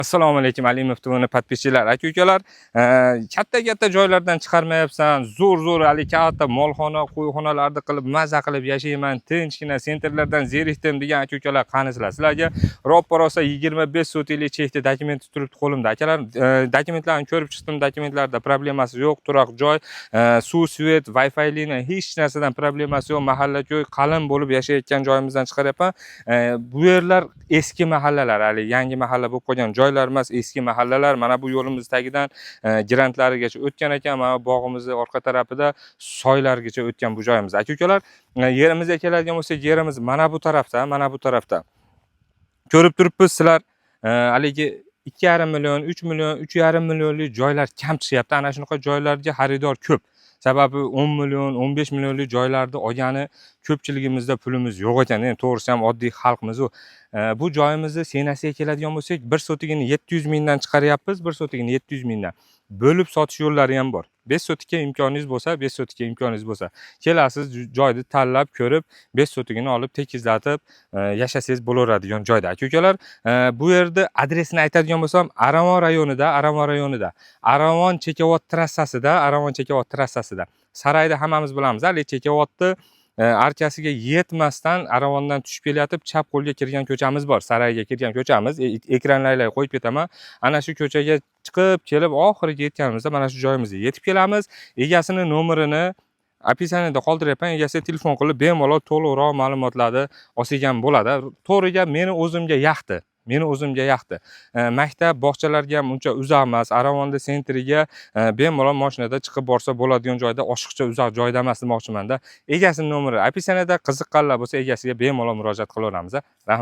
Assalomu alaykum Alimov TV podpischilar, aka-ukalar. Katta-katta joylardan chiqarmayapsan. Zo'r hali katta molxona, qo'yxonalarda qilib, maza qilib yashayman, tinchgina sentrlardan zerikdim degan aka-ukalar qanisizlar. Sizlarga ro'ppa-rosa 25 sotiylik chekda dokument turibdi qo'limda. Akalar, dokumentlarni ko'rib chiqdim. Dokumentlarda problemasi yo'q, turoq joy, suv, svet, Wi-Fi liniya, hech narsadan problemasi yo'q. Mahalla-ko'y qalin bo'lib yashayotgan joyimizdan chiqaryapman. Bu yerlar eski mahallalar, hali yangi mahalla bo'lib qolgan joylar emas, eski mahallalar. Mana bu yo'limiz tagidan girantlarigacha o'tgan ekan. Mana bog'imizni orqa tarafida soylargacha o'tgan bu joyimiz. Aka-ukalar, yerimizga keladigan bo'lsak, yerimiz mana bu tarafda, mana bu tarafda. Ko'rib turibsiz sizlar, haligi 2,5 million, 3 million, 3,5 millionlik joylar kam chiqyapti. Ana shunaqa joylarga xaridor ko'p. Sababi 10 million, 15 millionlik joylarni olgani ko'pchiligimizda pulimiz yo'q ekan. Endi to'g'risi ham oddiy xalqmiz u. Bu joyimizni senasiga keladigan bo'lsak, 1 sotigini 700 mingdan chiqaryapmiz, 1 sotigini 700 mingdan. Bo'lib sotish yo'llari ham bor. 5 sotikka imkoningiz bo'lsa, 5 sotikka imkoningiz bo'lsa, kelasiz, joyni tanlab ko'rib, 5 sotigini olib tekizlatib yashasangiz bo'laveradigan joyda. Aka-ukalar, bu yerda adresini aytadigan bo'lsam, Aravon rayonida, Aravon Chekavod trassasida, Sarayda hammamiz bilamiz, hali Chekavodni arkasiga yetmasdan Aravondan tushib kelayotib, chap qo'lga kirgan ko'chamiz bor. Sarayga kirgan ko'chamiz. Ekranlarga qo'yib ketaman. Ana shu ko'chaga chiqib kelib, oxiriga yetganimizda mana shu joyimizga yetib kelamiz. Egasini nomerini opisaniyada qoldiryapman. Egasiga telefon qilib bemalol to'liqroq ma'lumotlarni olsangiz bo'ladi. To'g'riga meni o'zimga yoqdi. Maktab, bog'chalarga ham uncha uzoq emas. Aravonda sentriga bemalol mashinada chiqib borsa bo'ladigan joyda, oshiqcha uzoq joyda emas demoqchiman-da. Egasining nomeri opisaniyada, qiziqqanlar bo'lsa egasiga bemalol murojaat qilaveramiz. Rahmat.